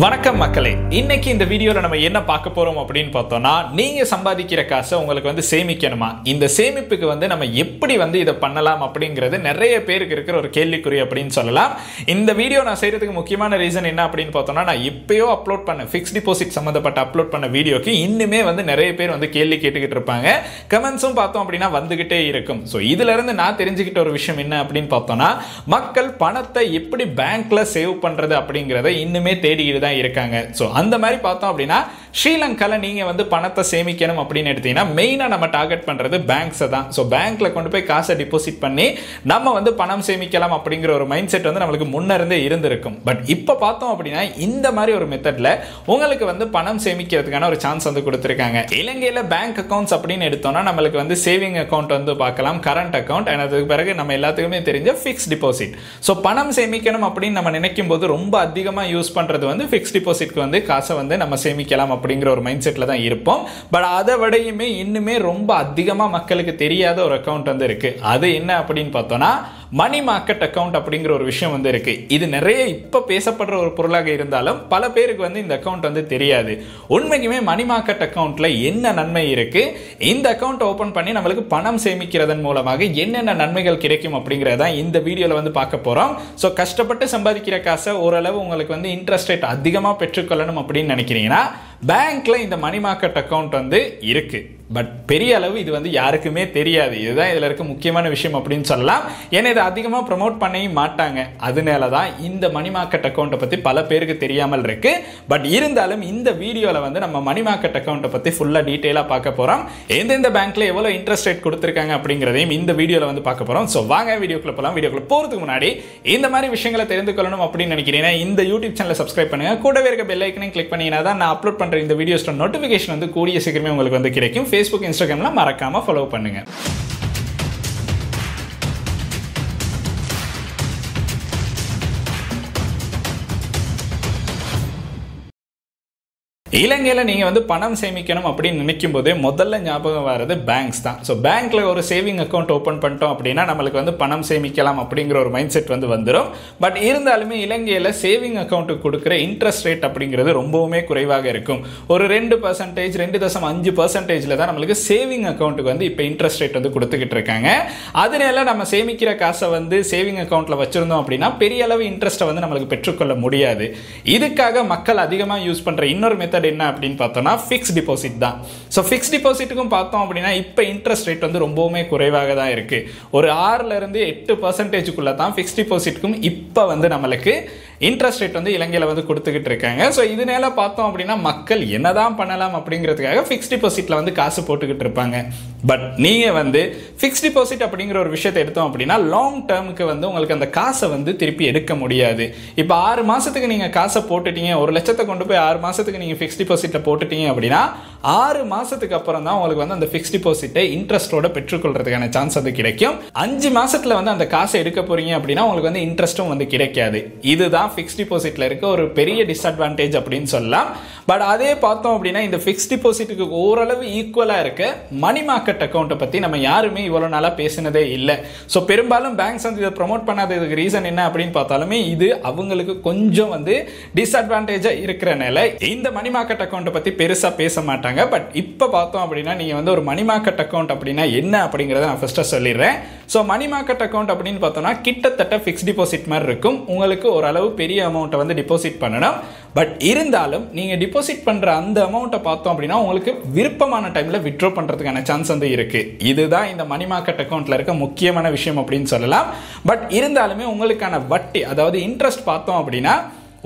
வணக்கம் மக்களே, இன்னைக்கு இந்த வீடியோல நம்ம என்ன பார்க்க போறோம் அப்படின்னு பார்த்தோம்னா, நீங்க சம்பாதிக்கிற காசை உங்களுக்கு சேமிக்கணுமா, இந்த சேமிப்புக்கு நம்ம எப்படி இதை பண்ணலாம் அப்படிங்கிறது நிறைய பேருக்கு இருக்கிற ஒரு கேள்விக்குறி அப்படின்னு சொல்லலாம். இந்த வீடியோ நான் செய்யறதுக்கு முக்கியமான ரீசன் என்ன அப்படின்னு பார்த்தோம்னா, நான் இப்பயோ அப்லோட் பண்ண ஃபிக்ஸ்ட் டிபாசிட் சம்பந்தப்பட்ட அப்லோட் பண்ண வீடியோக்கு இன்னுமே நிறைய பேர் கேள்வி கேட்டுக்கிட்டு இருப்பாங்க. கமெண்ட்ஸும் பார்த்தோம் அப்படின்னா வந்துகிட்டே இருக்கும். ஸோ இதுல இருந்து நான் தெரிஞ்சுக்கிட்ட ஒரு விஷயம் என்ன அப்படின்னு பார்த்தோம்னா, மக்கள் பணத்தை எப்படி பேங்க்ல சேவ் பண்றது அப்படிங்கறத இன்னுமே தேடிக்கிட்டு தான் இருக்காங்க. சோ அந்த மாதிரி பார்த்தோம் அப்படின்னா, ஸ்ரீலங்கால நீங்க பணத்தை சேமிக்கணும் அப்படின்னு எடுத்தீங்கன்னா மெயினா நம்ம டார்கெட் பண்றது பேங்க்ஸ் தான். சோ பேங்க்ல கொண்டு போய் காசை டிபாசிட் பண்ணி நம்ம பணம் சேமிக்கலாம் அப்படிங்கிற ஒரு மைண்ட் செட் நம்மளுக்கு முன்ன இருந்தே இருந்திருக்கும். பட் இப்ப பார்த்தோம் அப்படின்னா இந்த மாதிரி ஒரு மெத்தட்ல உங்களுக்கு பணம் சேமிக்கிறதுக்கான ஒரு சான்ஸ் கொடுத்திருக்காங்க. இலங்கையில பேங்க் அக்கவுண்ட்ஸ் அப்படின்னு எடுத்தோம்னா நம்மளுக்கு சேவிங் அக்கவுண்ட் பார்க்கலாம், கரண்ட் அக்கவுண்ட், அதுக்கு பிறகு நம்ம எல்லாத்துக்குமே தெரிஞ்ச ஃபிக்ஸ்ட் டிபாசிட். சோ பணம் சேமிக்கணும் அப்படின்னு நம்ம நினைக்கும் போது ரொம்ப அதிகமா யூஸ் பண்றது ஃபிக்ஸ்ட் டிபாசிட்க்கு காசை நம்ம சேமிக்கலாம் அப்படிங்கிற ஒரு மைண்ட் செட்ல தான் இருப்போம். பட் அதை விடையுமே இன்னுமே ரொம்ப அதிகமா மக்களுக்கு தெரியாத ஒரு அக்கவுண்ட் இருக்கு. அது என்ன அப்படின்னு பார்த்தோம்னா, மணி மார்க்கெட் அக்கவுண்ட் அப்படிங்கிற ஒரு விஷயம் இருக்கு. இது நிறைய இப்ப பேசப்படுற ஒரு பொருளாக இருந்தாலும் பல பேருக்கு இந்த அக்கவுண்ட் தெரியாது. உண்மைக்குமே மணி மார்க்கெட் அக்கவுண்ட்ல என்ன நன்மை இருக்கு, இந்த அக்கவுண்ட் ஓபன் பண்ணி நம்மளுக்கு பணம் சேமிக்கிறதன் மூலமாக என்னென்ன நன்மைகள் கிடைக்கும் அப்படிங்கறத இந்த வீடியோல பார்க்க போறோம். சோ கஷ்டப்பட்டு சம்பாதிக்கிற காசை ஓரளவு உங்களுக்கு இன்ட்ரெஸ்ட் ரேட் அதிகமா பெற்றுக்கொள்ளணும் அப்படின்னு நினைக்கிறீங்கன்னா, பேங்க்ல இந்த மணி மார்க்கெட் அக்கவுண்ட் இருக்கு. பட் பெரிய அளவு இது யாருக்குமே தெரியாது. இதுதான் இதுல இருக்க முக்கியமான விஷயம் அப்படின்னு சொல்லலாம். ஏன்னா இதை அதிகமா ப்ரமோட் பண்ணவும் மாட்டாங்க. அதனாலதான் இந்த மணி மார்க்கெட் அக்கவுண்ட்டை பத்தி பல பேருக்கு தெரியாமல் இருக்கு. பட் இருந்தாலும் இந்த வீடியோல நம்ம மணி மார்க்கெட் அக்கவுண்ட்டை பத்தி ஃபுல்லா டீடைலா பார்க்க போறோம். எந்தெந்த பேங்க்ல எவ்வளவு இன்ட்ரெஸ்ட் ரேட் கொடுத்திருக்காங்க அப்படிங்கறதையும் இந்த வீடியோல பார்க்க போறோம். சோ வாங்க வீடியோக்குள்ள போலாம். வீடியோக்குள்ள போறதுக்கு முன்னாடி இந்த மாதிரி விஷயங்களை தெரிந்து கொள்ளணும் அப்படின்னு நினைக்கிறீங்கன்னா இந்த யூடியூப் சேனலை சப்ஸ்கிரைப் பண்ணுங்க. கூடவே இருக்க பெல் ஐக்கனையும் கிளிக் பண்ணீங்கன்னா தான் நான் அப்லோட் பண்ற இந்த வீடியோஸ்ட நோட்டிபிகேஷன் கூடிய சீக்கிரமே உங்களுக்கு கிடைக்கும். Facebook, Instagramல மறக்காம ஃபாலோ பண்ணுங்க. இலங்கையில நீங்க பணம் சேமிக்கணும் அப்படின்னு நினைக்கும் போது முதல்ல ஞாபகம் வர்றது பேங்க்ஸ் தான். ஸோ பேங்க்ல ஒரு சேவிங் அக்கௌண்ட் ஓபன் பண்ணிட்டோம் அப்படின்னா நம்மளுக்கு பணம் சேமிக்கலாம் அப்படிங்கிற ஒரு மைண்ட் செட் வந்துடும். பட் இருந்தாலுமே இலங்கையில சேவிங் அக்கௌண்ட்டுக்கு கொடுக்குற இன்ட்ரெஸ்ட் ரேட் அப்படிங்கிறது ரொம்பவுமே குறைவாக இருக்கும். ஒரு 2%, 2.5% தான் நம்மளுக்கு சேவிங் அக்கௌண்ட்டுக்கு இப்ப இன்ட்ரெஸ்ட் ரேட் கொடுத்துக்கிட்டு இருக்காங்க. அதனால நம்ம சேமிக்கிற காசை சேவிங் அக்கௌண்ட்ல வச்சிருந்தோம் அப்படின்னா பெரிய அளவு இன்ட்ரெஸ்ட் நம்மளுக்கு பெற்றுக்கொள்ள முடியாது. இதுக்காக மக்கள் அதிகமா யூஸ் பண்ற இன்னொரு மெத்தட் என்ன அப்படின்னு பார்த்தோம்னா, ஃபிக்ஸ்ட் டிபாசிட் தான். சோ ஃபிக்ஸ்ட் டிபாசிட்டுக்கும் பார்த்தோம் அப்படின்னா இப்ப இன்ட்ரெஸ்ட் ரேட் ரொம்பவுமே குறைவாக தான் இருக்கு. ஒரு 6ல இருந்து 8% தான் ஃபிக்ஸ்ட் டிபாசிட்டுக்கும் இப்ப நம்மளுக்கு இன்ட்ரெஸ்ட் ரேட் இலங்கையில கொடுத்துக்கிட்டு இருக்காங்க. சோ இதனால பார்த்தோம் அப்படின்னா மக்கள் என்னதான் பண்ணலாம் அப்படிங்கிறதுக்காக ஃபிக்ஸ்ட் டிபாசிட்ல காசு போட்டுக்கிட்டு இருப்பாங்க. பட் நீங்க ஃபிக்ஸ்ட் டிபாசிட் அப்படிங்கிற ஒரு விஷயத்தை எடுத்தோம் அப்படின்னா லாங் டேர்முக்கு உங்களுக்கு அந்த காசை திருப்பி எடுக்க முடியாது. இப்ப 6 மாசத்துக்கு நீங்க காசை போட்டுட்டீங்க, 1 லட்சத்தை கொண்டு போய் 6 மாசத்துக்கு நீங்க ஃபிக்ஸ்ட் டிபாசிட்ல போட்டுட்டீங்க அப்படின்னா 6 மாசத்துக்கு அப்புறம் தான் உங்களுக்கு அந்த ஃபிக்ஸ்ட் டிபாசிட்டை இன்ட்ரெஸ்டோட பெற்றுக்கொள்றதுக்கான சான்ஸ் கிடைக்கும். 5 மாசத்துல அந்த காசை எடுக்க போறீங்க அப்படின்னா உங்களுக்கு இன்ட்ரெஸ்டும் கிடைக்காது. இதுதான் ஃபிக்ஸ்ட் டிபாசிட்ல இருக்க ஒரு பெரிய டிஸ்அட்வான்டேஜ் அப்படின்னு சொல்லலாம். பட் அதே பார்த்தோம் அப்படின்னா இந்த ஃபிக்ஸ்ட் டிபாசிட்டுக்கு ஓரளவு ஈக்குவலா இருக்க மணி மார்க்கெட் அக்கவுண்ட் பத்தி நம்ம யாருமே இவ்வளவு நாளா பேசினதே இல்லை. சோ பெரும்பாலும் பேங்க்ஸ் இதை ப்ரமோட் பண்ணாததுக்கு ரீசன் என்ன அப்படின்னு பார்த்தாலுமே இது அவங்களுக்கு கொஞ்சம் டிஸ்அட்வான்டேஜா இருக்கிறனால இந்த மணி மார்க்கெட் அக்கவுண்ட் பத்தி பெருசா பேச மாட்டாங்க. பட் இப்ப பார்த்தோம் அப்படின்னா நீங்க ஒரு மணி மார்க்கெட் அக்கவுண்ட் அப்படின்னா என்ன அப்படிங்கறத நான் ஃபர்ஸ்ட் சொல்லிடுறேன். சோ மணி மார்க்கெட் அக்கவுண்ட் அப்படின்னு பார்த்தோம்னா கிட்டத்தட்ட ஃபிக்ஸ்ட் டிபாசிட் மாதிரி இருக்கும். உங்களுக்கு ஓரளவு பெரிய அமௌண்ட் டிபாசிட் பண்ணணும். பட் இருந்தாலும் நீங்க டிபாசிட் பண்ற அந்த அமௌண்ட்டை பார்த்தோம் அப்படின்னா உங்களுக்கு விருப்பமான டைம்ல வித்ட்ரா பண்றதுக்கான சான்ஸ் இருக்கு. இதுதான் இந்த மணி மார்க்கெட் அக்கவுண்ட்ல இருக்க முக்கியமான விஷயம் அப்படின்னு சொல்லலாம். பட் இருந்தாலுமே உங்களுக்கான வட்டி, அதாவது இன்ட்ரெஸ்ட் பார்த்தோம் அப்படின்னா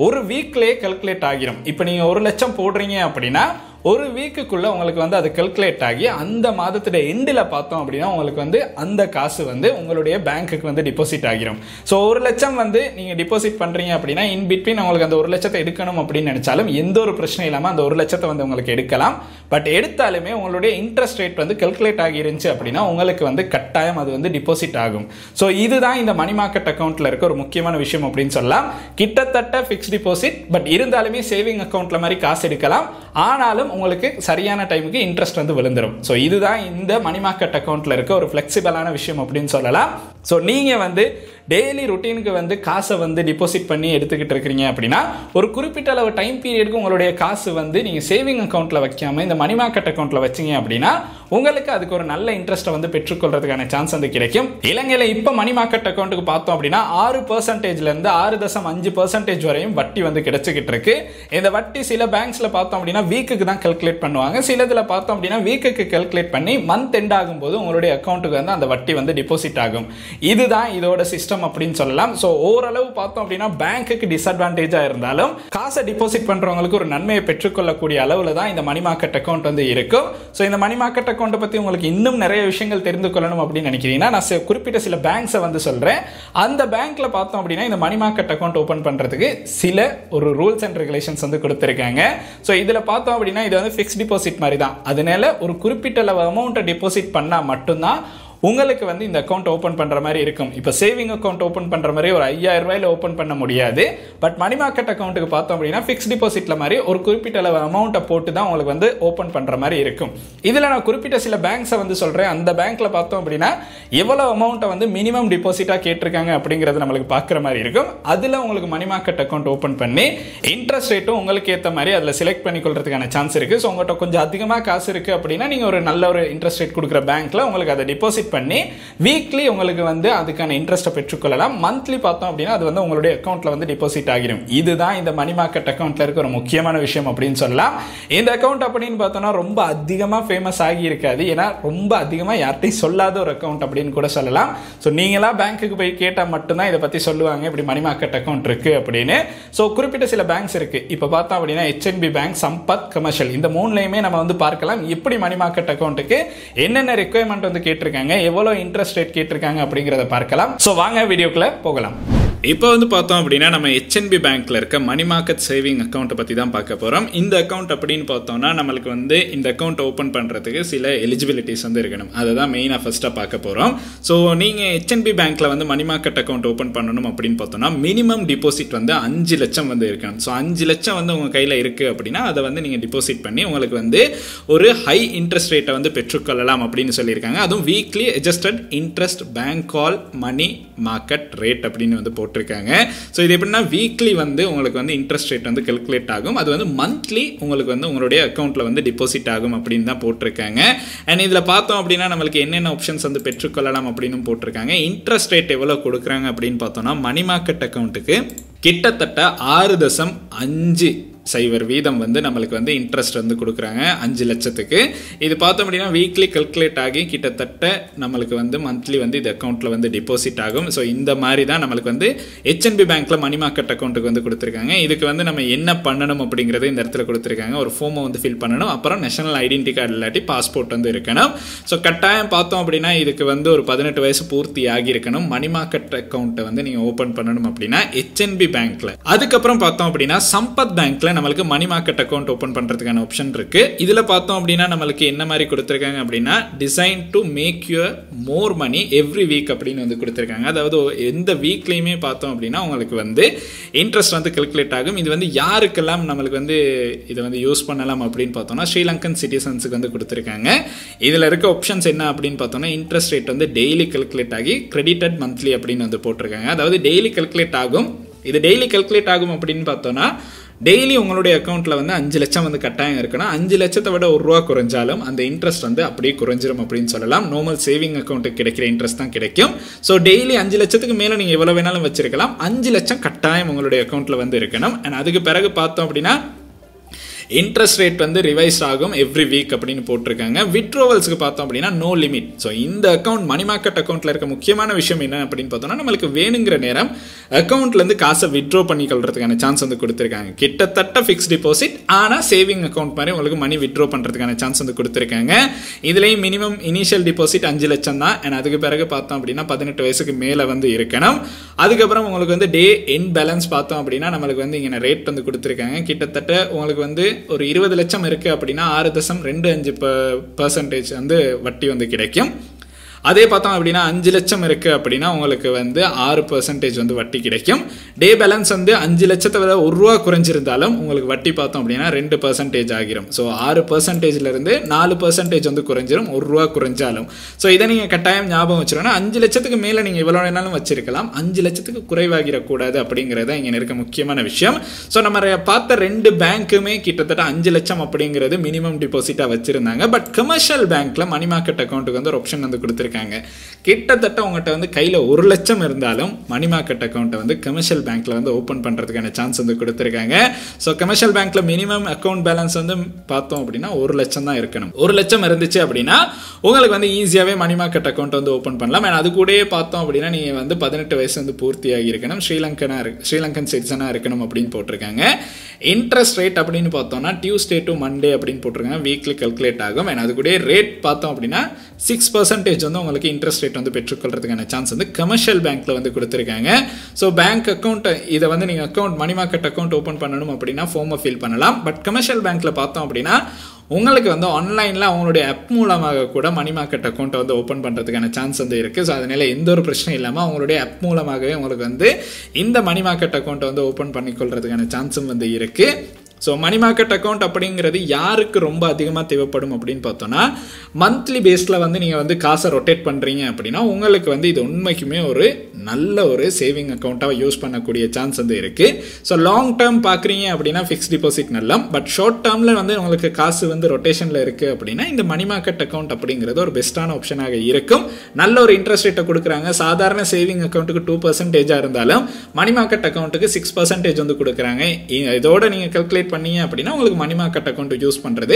ஒரு வீக்லயே கால்குலேட் ஆகிரும். இப்போ நீங்க 1 லட்சம் போடுறீங்க அப்படின்னா ஒரு வீக்குக்குள்ள உங்களுக்கு அது கால்குலேட் ஆகி அந்த மாதத்துடைய எண்டில் பார்த்தோம் அப்படின்னா உங்களுக்கு அந்த காசு உங்களுடைய பேங்க்குக்கு டிபாசிட் ஆகிரும். ஸோ 1 லட்சம் நீங்க டிபாசிட் பண்றீங்க அப்படின்னா இன் பிட்வீன் உங்களுக்கு அந்த 1 லட்சத்தை எடுக்கணும் அப்படின்னு நினைச்சாலும் எந்த ஒரு பிரச்சனை இல்லாம அந்த 1 லட்சத்தை உங்களுக்கு எடுக்கலாம். பட் எடுத்தாலுமே உங்களுடைய இன்ட்ரெஸ்ட் ரேட் கால்குலேட் ஆகி இருந்துச்சு அப்படின்னா உங்களுக்கு கட்டாயம் அது டிபாசிட் ஆகும். ஸோ இதுதான் இந்த மணி மார்க்கெட் அக்கவுண்ட்ல இருக்க ஒரு முக்கியமான விஷயம் அப்படின்னு சொல்லலாம். கிட்டத்தட்ட ஃபிக்ஸ்ட் டிபாசிட், பட் இருந்தாலுமே சேவிங் அக்கவுண்ட்ல மாதிரி காசு எடுக்கலாம். ஆனாலும் உங்களுக்கு சரியான டைமுக்கு இன்ட்ரெஸ்ட் விழுந்துரும். சோ இதுதான் இந்த மணி மார்க்கெட் அக்கவுண்ட்ல இருக்க ஒரு ஃபிளெக்சிபிளான விஷயம் அப்படின்னு சொல்லலாம். சோ நீங்க டெய்லி ரொட்டீனுக்கு வந்து காசை வந்து டிபாசிட் பண்ணி எடுத்துக்கிட்டு இருக்கிறீங்க அப்படின்னா ஒரு குறிப்பிட்ட அளவு டைம் பீரியடுக்கு உங்களுடைய காசு வந்து நீங்கள் சேவிங் அக்கௌண்ட்டில் வைக்காமல் இந்த மணி மார்க்கெட் அக்கௌண்ட்டில் வச்சிங்க அப்படின்னா உங்களுக்கு அதுக்கு ஒரு நல்ல இன்ட்ரெஸ்ட்டை வந்து பெற்றுக்கொள்றதுக்கான சான்ஸ் வந்து கிடைக்கும். இலங்கையில் இப்போ மணி மார்க்கெட் அக்கௌண்ட்டுக்கு பார்த்தோம் அப்படின்னா 6%லேருந்து 6.5% வரையும் வட்டி வந்து கிடைச்சிக்கிட்டு இருக்கு. இந்த வட்டி சில பேங்க்ஸில் பார்த்தோம் அப்படின்னா வீக்குக்கு தான் கால்குலேட் பண்ணுவாங்க, சிலதில் பார்த்தோம் அப்படின்னா வீக்குக்கு கால்குலேட் பண்ணி மந்த் எண்ட் ஆகும்போது உங்களுடைய அக்கௌண்ட்டுக்கு வந்து அந்த வட்டி வந்து டிபாசிட் ஆகும். இதுதான் இதோட சிஸ்டம் அப்படின்னு சொல்லலாம். ஸோ ஓரளவு பார்த்தோம் அப்படின்னா பேங்க்குக்கு டிஸ்அட்வான்டேஜாக இருந்தாலும் காசை டிபாசிட் பண்ணுறவங்களுக்கு ஒரு நன்மையை பெற்றுக்கொள்ளக்கூடிய அளவில் தான் இந்த மணி மார்க்கெட் அக்கௌண்ட் வந்து இருக்கும். ஸோ இந்த மணி மார்க்கெட் அக்கௌண்ட்டை பற்றி உங்களுக்கு இன்னும் நிறைய விஷயங்கள் தெரிந்து கொள்ளணும் அப்படின்னு நினைக்கிறீங்கன்னா நான் குறிப்பிட்ட சில பேங்க்ஸை வந்து சொல்கிறேன். அந்த பேங்க்ல பார்த்தோம் அப்படின்னா இந்த மணி மார்க்கெட் அக்கௌண்ட் ஓப்பன் பண்ணுறதுக்கு சில ஒரு ரூல்ஸ் அண்ட் ரெகுலேஷன்ஸ் வந்து கொடுத்துருக்காங்க. ஸோ இதில் பார்த்தோம் அப்படின்னா இது வந்து ஃபிக்ஸ் டிபாசிட் மாதிரி தான். அதனால ஒரு குறிப்பிட்ட அளவு அமௌண்ட்டை டிபாசிட் பண்ணால் மட்டும்தான் உங்களுக்கு வந்து இந்த அக்கௌண்ட் ஓப்பன் பண்ணுற மாதிரி இருக்கும். இப்போ சேவிங் அக்கௌண்ட் ஓப்பன் பண்ணுற மாதிரி ஒரு 5000 ரூபாயில் ஓப்பன் பண்ண முடியாது. பட் மணி மார்க்கெட் அக்கௌண்ட்டுக்கு பார்த்தோம் அப்படின்னா ஃபிக்ஸ் டிபாசிட்டில் மாதிரி ஒரு குறிப்பிட்ட அளவு அமௌண்ட்டை போட்டு தான் உங்களுக்கு வந்து ஓப்பன் பண்ணுற மாதிரி இருக்கும். இதில் நான் குறிப்பிட்ட சில பேங்க்ஸை வந்து சொல்கிறேன். அந்த பேங்க்கில் பார்த்தோம் அப்படின்னா எவ்வளோ அமௌண்ட்டை வந்து மினிமம் டிபாசிட்டாக கேட்டிருக்காங்க அப்படிங்கிறது நம்மளுக்கு பார்க்குற மாதிரி இருக்கும். அதில் உங்களுக்கு மணி மார்க்கெட் அக்கௌண்ட் ஓப்பன் பண்ணி இன்ட்ரெஸ்ட் ரேட்டும் உங்களுக்கு ஏற்ற மாதிரி அதில் செலக்ட் பண்ணிக்கொள்றதுக்கான சான்ஸ் இருக்குது. ஸோ உங்கள்கிட்ட கொஞ்சம் அதிகமாக காசு இருக்குது அப்படின்னா நீங்கள் ஒரு நல்ல ஒரு இன்ட்ரெஸ்ட் ரேட் கொடுக்குற பேங்க்கில் உங்களுக்கு அதை டிபாசிட் பண்ணி வீக்லி உங்களுக்கு வந்து அதுக்கான இன்ட்ரெஸ்ட்டை பெற்றுக்கொள்ளலாம். மந்த்லி பார்த்தோம் அப்படின்னா அது வந்து உங்களுடைய அக்கௌண்ட்ல வந்து டிபாசிட் ஆகிடும். இதுதான் இந்த மணி மார்க்கெட் அக்கௌண்ட்ல இருக்க ஒரு முக்கியமான விஷயம் அப்படின்னு சொல்லலாம். இந்த அக்கௌண்ட் அப்படின்னு பார்த்தோம்னா ரொம்ப அதிகமாக ஃபேமஸ் ஆகி இருக்காது. ஏன்னா ரொம்ப அதிகமாக யார்ட்டையும் சொல்லாத ஒரு அக்கௌண்ட் அப்படின்னு கூட சொல்லலாம். ஸோ நீங்களா பேங்க்குக்கு போய் கேட்டால் மட்டும்தான் இதை பற்றி சொல்லுவாங்க இப்படி மணி மார்க்கெட் அக்கௌண்ட் இருக்கு அப்படின்னு. ஸோ குறிப்பிட்ட சில பேங்க்ஸ் இருக்கு. இப்போ பார்த்தோம் அப்படின்னா HNB பேங்க், சம்பத், கமர்ஷியல், இந்த மூணுலையுமே நம்ம வந்து பார்க்கலாம் எப்படி மணி மார்க்கெட் அக்கௌண்ட்டுக்கு என்னென்ன ரெக்குயர்மெண்ட் வந்து கேட்டிருக்காங்க, எவ்வளோ இன்ட்ரெஸ்ட் ரேட் கேட்டிருக்காங்க அப்படிங்கறத பார்க்கலாம். சோ வாங்க வீடியோக்குள்ள போகலாம். இப்போ வந்து பார்த்தோம் அப்படின்னா நம்ம HNB பேங்க்ல இருக்க மணி மார்க்கெட் சேவிங் அக்கௌண்ட்டை பற்றி தான் பார்க்க போகிறோம். இந்த அக்கௌண்ட் அப்படின்னு பார்த்தோம்னா நம்மளுக்கு வந்து இந்த அக்கௌண்ட் ஓப்பன் பண்ணுறதுக்கு சில எலிஜிபிலிட்டிஸ் வந்து இருக்கணும். அதை தான் மெயினாக ஃபஸ்ட்டாக பார்க்க போகிறோம். ஸோ நீங்கள் HNB பேங்க்ல வந்து மணி மார்க்கெட் அக்கௌண்ட் ஓப்பன் பண்ணணும் அப்படின்னு பார்த்தோம்னா மினிமம் டிபாசிட் வந்து 5 லட்சம் வந்து இருக்கணும். ஸோ 5 லட்சம் வந்து உங்கள் கையில் இருக்குது அப்படின்னா அதை வந்து நீங்கள் டிபாசிட் பண்ணி உங்களுக்கு வந்து ஒரு ஹை இன்ட்ரெஸ்ட் ரேட்டை வந்து பெற்றுக்கொள்ளலாம் அப்படின்னு சொல்லியிருக்காங்க. அதுவும் வீக்லி அட்ஜஸ்டட் இன்ட்ரெஸ்ட் பேங்க் கால் மணி மார்க்கெட் ரேட் அப்படின்னு வந்து போட்டிருக்காங்க. ஸோ இது எப்படின்னா வீக்லி வந்து உங்களுக்கு வந்து இன்ட்ரெஸ்ட் ரேட் வந்து கால்குலேட் ஆகும். அது வந்து மந்த்லி உங்களுக்கு வந்து உங்களுடைய அக்கௌண்ட்ல வந்து டிபாசிட் ஆகும் அப்படின்னு தான் போட்டிருக்காங்க. அண்ட் இதில் பார்த்தோம் அப்படின்னா நம்மளுக்கு என்னென்ன ஆப்ஷன்ஸ் வந்து பெற்றுக்கொள்ளலாம் அப்படின்னு போட்டிருக்காங்க. இன்ட்ரெஸ்ட் ரேட் எவ்வளோ கொடுக்குறாங்க அப்படின்னு பார்த்தோம்னா மணி மார்க்கெட் அக்கௌண்ட்டுக்கு கிட்டத்தட்ட 6.50% வந்து நம்மளுக்கு வந்து இன்ட்ரெஸ்ட் வந்து கொடுக்குறாங்க 5 லட்சத்துக்கு. இது பார்த்தோம் அப்படின்னா வீக்லி கால்குலேட் ஆகி கிட்டத்தட்ட நம்மளுக்கு வந்து மந்த்லி வந்து இது அக்கௌண்ட்டில் வந்து டிபாசிட் ஆகும். ஸோ இந்த மாதிரி தான் நம்மளுக்கு வந்து HNB பேங்க்கில் மணி மார்க்கெட் அக்கௌண்ட்டுக்கு வந்து கொடுத்துருக்காங்க. இதுக்கு வந்து நம்ம என்ன பண்ணணும் அப்படிங்கிறது இந்த இடத்துல கொடுத்துருக்காங்க. ஒரு ஃபார்மை வந்து ஃபில் பண்ணணும். அப்புறம் நேஷனல் ஐடென்டி கார்டு இல்லாட்டி பாஸ்போர்ட் வந்து இருக்கணும். ஸோ கட்டாயம் பார்த்தோம் அப்படின்னா இதுக்கு வந்து ஒரு 18 வயசு பூர்த்தி ஆகியிருக்கணும். மணி மார்க்கெட் அக்கௌண்ட்டை வந்து நீங்கள் ஓப்பன் பண்ணணும் அப்படின்னா HNB பேங்க்ல. அதுக்கப்புறம் பார்த்தோம் அப்படின்னா சம்பத் பேங்க்ல நம்மளுக்கு மணி மார்க்கெட் அக்கௌண்ட் ஓபன் பண்றதுக்கான ஆப்ஷன் இருக்கு. இதுல பார்த்தோம் அப்படின்னா நம்மளுக்கு என்ன மாதிரி கொடுத்திருக்காங்க அப்படின்னா designed to make your more money every week அப்படின்னு வந்து கொடுத்திருக்காங்க. அதாவது எந்த வீக்லயுமே பார்த்தோம் அப்படின்னா உங்களுக்கு வந்து இன்ட்ரெஸ்ட் வந்து கால்குலேட் ஆகும். இது வந்து யாருக்கெல்லாம் நம்மளுக்கு வந்து இதை வந்து யூஸ் பண்ணலாம் அப்படின்னு பார்த்தோம்னா ஸ்ரீலங்கன் சிட்டிசன்ஸுக்கு வந்து கொடுத்திருக்காங்க. இதுல இருக்க ஆப்ஷன்ஸ் என்ன அப்படின்னு பார்த்தோம்னா இன்ட்ரெஸ்ட் ரேட் வந்து டெய்லி கால்குலேட் ஆகி கிரெடிட்டட் மந்த்லி அப்படின்னு வந்து போட்டிருக்காங்க. அதாவது டெய்லி கால்குலேட் ஆகும். இது டெய்லி கால்குலேட் ஆகும் அப்படின்னு பார்த்தோம்னா டெய்லி உங்களுடைய அக்கௌண்ட்ல வந்து 5 லட்சம் வந்து கட்டாயம் இருக்கணும். 5 லட்சத்தை விட ₹1 குறைஞ்சாலும் அந்த இன்ட்ரெஸ்ட் வந்து அப்படியே குறைஞ்சிரும் அப்படின்னு சொல்லலாம். நார்மல் சேவிங் அக்கௌண்ட்டுக்கு கிடைக்கிற இன்ட்ரெஸ்ட் தான் கிடைக்கும். ஸோ டெய்லி 5 லட்சத்துக்கு மேலே நீங்கள் எவ்வளோ வேணாலும் வச்சிருக்கலாம். 5 லட்சம் கட்டாயம் உங்களுடைய அக்கௌண்ட்ல வந்து இருக்கணும். அண்ட் அதுக்கு பிறகு பார்த்தோம் அப்படின்னா இன்ட்ரெஸ்ட் ரேட் வந்து ரிவைஸ் ஆகும் எவ்ரி வீக் அப்படின்னு போட்டிருக்காங்க. விட்ரோவல்ஸ்க்கு பார்த்தோம் அப்படின்னா நோ லிமிட். ஸோ இந்த அக்கௌண்ட் மணி மார்க்கெட் அக்கௌண்ட்ல இருக்க முக்கியமான விஷயம் என்ன அப்படின்னு பார்த்தோம்னா நம்மளுக்கு வேணுங்கிற நேரம் அக்கௌண்ட்ல இருந்து காசை விட்ரோ பண்ணிக்கொள்றதுக்கான சான்ஸ் வந்து கொடுத்துருக்காங்க. கிட்டத்தட்ட ஃபிக்ஸ் டிபாசிட் ஆனால் சேவிங் அக்கௌண்ட் மாதிரி உங்களுக்கு மணி விட்ரோ பண்றதுக்கான சான்ஸ் வந்து கொடுத்துருக்காங்க. இதுலேயும் மினிமம் இனிஷியல் டிபாசிட் 5 லட்சம் தான். அண்ட் அதுக்கு பிறகு பார்த்தோம் அப்படின்னா 18 வயசுக்கு மேலே வந்து இருக்கணும். அதுக்கப்புறம் உங்களுக்கு வந்து டே எண்ட் பேலன்ஸ் பார்த்தோம் அப்படின்னா நம்மளுக்கு வந்து இங்கே ரேட் வந்து கொடுத்துருக்காங்க. கிட்டத்தட்ட உங்களுக்கு வந்து ஒரு 20 லட்சம் இருக்கு அப்படின்னா 6.25% வந்து வட்டி வந்து கிடைக்கும். அதே பார்த்தோம் அப்படின்னா 5 லட்சம் இருக்குது அப்படின்னா உங்களுக்கு வந்து 6% வந்து வட்டி கிடைக்கும். டே பேலன்ஸ் வந்து 5 லட்சத்தை விட ₹1 குறைஞ்சிருந்தாலும் உங்களுக்கு வட்டி பார்த்தோம் அப்படின்னா 2% ஆகிரும். ஸோ 6%லேருந்து 4% வந்து குறைஞ்சிரும் ₹1 குறைஞ்சாலும். ஸோ இதை நீங்கள் கட்டாயம் ஞாபகம் வச்சுருக்கோன்னா 5 லட்சத்துக்கு மேலே நீங்கள் எவ்வளோ வேணாலும் வச்சிருக்கலாம், 5 லட்சத்துக்கு குறைவாகிடக்கூடாது அப்படிங்கிறத இங்கே இருக்க முக்கியமான விஷயம். ஸோ நம்ம பார்த்த 2 பேங்க்குமே கிட்டத்தட்ட 5 லட்சம் அப்படிங்கிறது மினிமம் டிபாசிட்டாக வச்சுருந்தாங்க. பட் கமர்ஷியல் பேங்க்கில் மணி மார்க்கெட் அக்கௌண்ட்டுக்கு வந்து ஒரு ஆப்ஷன் வந்து கொடுத்துருக்காங்க. கிட்டத்தட்ட உங்கள்கிட்ட வந்து கையில் 1 லட்சம் இருந்தாலும் மணி மார்க்கெட் அக்கௌண்ட்டை வந்து கமர்ஷியல் பேங்க்கில் வந்து ஓப்பன் பண்ணுறதுக்கான சான்ஸ் வந்து கொடுத்துருக்காங்க. ஸோ கமர்ஷியல் பேங்க்கில் மினிமம் அக்கௌண்ட் பேலன்ஸ் வந்து பார்த்தோம் அப்படின்னா 1 லட்சம் தான் இருக்கணும். 1 லட்சம் இருந்துச்சு அப்படின்னா உங்களுக்கு வந்து ஈஸியாகவே மணி மார்க்கெட் அக்கௌண்ட் வந்து ஓப்பன் பண்ணலாம். அண்ட் அது கூடயே பார்த்தோம் அப்படின்னா நீங்கள் வந்து 18 வயசு வந்து பூர்த்தியாகி இருக்கணும், ஸ்ரீலங்கன் சிட்டிசனாக இருக்கணும் அப்படின்னு போட்டிருக்காங்க. இன்ட்ரெஸ்ட் ரேட் அப்படின்னு பார்த்தோம்னா டியூஸ்டே டு மண்டே அப்படின்னு போட்டிருக்காங்க, வீக்லி கல்குலேட் ஆகும். அண்ட் அது கூட ரேட் பார்த்தோம் அப்படின்னா 6% வந்து உங்களுக்கு இன்ட்ரெஸ்ட் ரேட் வந்து பெற்றுக்கொள்றதுக்கான சான்ஸ் வந்து கமர்ஷியல் பேங்க்ல வந்து கொடுத்துருக்காங்க. ஸோ பேங்க் அக்கௌண்ட் இதை வந்து நீங்கள் account money market account open பண்ணணும் அப்படின்னா ஃபார்மை ஃபில் பண்ணலாம். பட் கமர்ஷியல் பேங்க்ல பார்த்தோம் அப்படின்னா உங்களுக்கு வந்து ஆன்லைனில் அவங்களுடைய ஆப் மூலமாக கூட மணி மார்க்கெட் அக்கௌண்ட்டை வந்து ஓப்பன் பண்ணுறதுக்கான சான்ஸ் வந்து இருக்குது. ஸோ அதனால் எந்த ஒரு பிரச்சனையும் இல்லாமல் அவங்களுடைய ஆப் மூலமாகவே உங்களுக்கு வந்து இந்த மணி மார்க்கெட் அக்கௌண்ட்டை வந்து ஓப்பன் பண்ணிக்கொள்றதுக்கான சான்ஸும் வந்து இருக்குது. ஸோ மணி மார்க்கெட் அக்கௌண்ட் அப்படிங்கிறது யாருக்கு ரொம்ப அதிகமாக தேவைப்படும் அப்படின்னு பார்த்தோன்னா மந்த்லி பேஸில் வந்து நீங்கள் வந்து காசை ரொட்டேட் பண்ணுறீங்க அப்படின்னா உங்களுக்கு வந்து இது உண்மைக்குமே ஒரு நல்ல ஒரு சேவிங் அக்கௌண்ட்டாக யூஸ் பண்ணக்கூடிய சான்ஸ் வந்து இருக்குது. ஸோ லாங் டேர்ம் பார்க்குறீங்க அப்படின்னா fixed deposit Nallam. But short டேர்மில் வந்து உங்களுக்கு காசு வந்து ரொட்டேஷனில் இருக்குது அப்படின்னா இந்த மணி மார்க்கெட் அக்கௌண்ட் அப்படிங்கிறது ஒரு பெஸ்ட்டான ஆப்ஷனாக இருக்கும். நல்ல ஒரு இன்ட்ரெஸ்ட் ரேட்டை கொடுக்குறாங்க. சாதாரண சேவிங் அக்கௌண்ட்டுக்கு 2% இருந்தாலும் மணி மார்க்கெட் அக்கௌண்ட்டுக்கு 6% வந்து கொடுக்குறாங்க. இதோட நீங்கள் கல்குலேட் பண்ணீங்க அப்படின்னா உங்களுக்கு மணி மார்க்கெட் அக்கௌண்ட் யூஸ் பண்ணுறது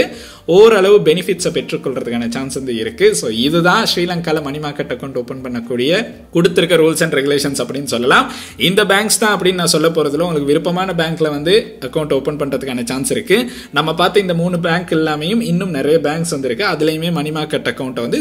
ஓரளவு பெனிஃபிட்ஸை பெற்றுக்கொள்றதுக்கான சான்ஸ் வந்து இருக்குது. ஸோ இதுதான் ஸ்ரீலங்காவில் மணி மார்க்கெட் அக்கௌண்ட் ஓப்பன் பண்ணக்கூடிய கொடுத்துருக்க ரூல்ஸ் அண்ட் ரெகுலேஷன்ஸ் அப்படின்னு சொல்லலாம். இந்த பேங்க்ஸ் தான் அப்படின்னு நான் சொல்ல போகிறதுல உங்களுக்கு விருப்பமான பேங்க்ல வந்து அக்கௌண்ட் ஓப்பன் பண்ணுறதுக்கான சான்ஸ் இருக்குது. நம்ம பார்த்த இந்த 3 பேங்க் எல்லாமையும் இன்னும் நிறைய பேங்க்ஸ் வந்து இருக்குது. அதுலேயுமே மணி மார்க்கெட் அக்கௌண்ட்டை வந்து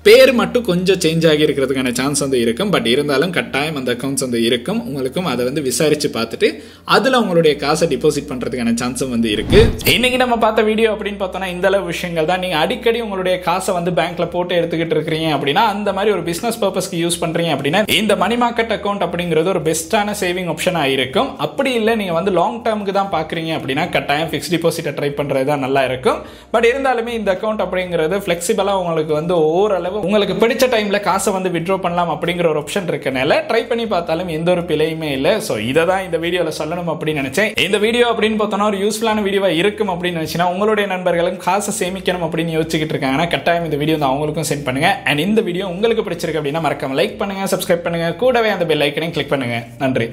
பேர் மட்டும் கொஞ்சம் சேஞ்ச் ஆகி இருக்கிறதுக்கான சான்ஸ் வந்து இருக்கும். பட் இருந்தாலும் கட்டாயம் அந்த அக்கௌண்ட்ஸ் வந்து இருக்கும். உங்களுக்கும் அதை வந்து விசாரிச்சு பார்த்துட்டு அதில் உங்களுடைய காசை டிபாசிட் பண்ணுறதுக்கான சான்ஸ் வந்து இருக்கு. இன்னைக்கு நம்ம பார்த்த வீடியோ அப்படின்னு பார்த்தோம்னா இந்த அளவு விஷயங்கள் தான். நீங்க அடிக்கடி உங்களுடைய காசை வந்து பேங்க்ல போட்டு எடுத்துக்கிட்டு இருக்கீங்க அப்படின்னா அந்த மாதிரி ஒரு பிசினஸ் பர்பஸ்க்கு யூஸ் பண்றீங்க அப்படின்னா இந்த மணி மார்க்கெட் அக்கௌண்ட் அப்படிங்கிறது ஒரு பெஸ்ட்டான சேவிங் ஆப்ஷனா இருக்கும். அப்படி இல்லை நீங்க வந்து லாங் டேர்முக்கு தான் பாக்குறீங்க அப்படின்னா கட்டாயம் ஃபிக்ஸ்ட் டிபாசிட்டை ட்ரை பண்றது தான் நல்லா இருக்கும். பட் இருந்தாலுமே இந்த அக்கௌண்ட் அப்படிங்கிறது ஃபிளெக்சிபிளா உங்களுக்கு வந்து ஓரளவு உங்களுக்கு பிடிச்ச டைம்ல காசை வந்து வித்ட்ரா பண்ணலாம் அப்படிங்கிற ஒரு ஆப்ஷன் இருக்கனால ட்ரை பண்ணி பார்த்தாலும் எந்த ஒரு பிழையுமே இல்லை. ஸோ இதை தான் இந்த வீடியோல சொல்லணும் அப்படின்னு நினைச்சேன். இந்த வீடியோ அப்படின்னு பார்த்தோம்னா ஒரு யூஸ்ஃபுல்லான வீடியோவா இருக்கும் அப்படின்னு நினைச்சீங்கன்னா உங்களுடைய நண்பர்களும் காசை சேமிக்கணும் அப்படின்னு யோசிச்சுக்கிட்டு இருக்காங்கன்னா கட்டாயம் இந்த வீடியோ வந்து அவங்களுக்கும் சென்ட் பண்ணுங்க. அண்ட் இந்த வீடியோ உங்களுக்கு பிடிச்சிருக்கு அப்படின்னா மறக்காம லைக் பண்ணுங்க, சப்ஸ்கிரைப் பண்ணுங்க, கூடவே அந்த பெல் ஐக்கனையும் கிளிக் பண்ணுங்க. நன்றி.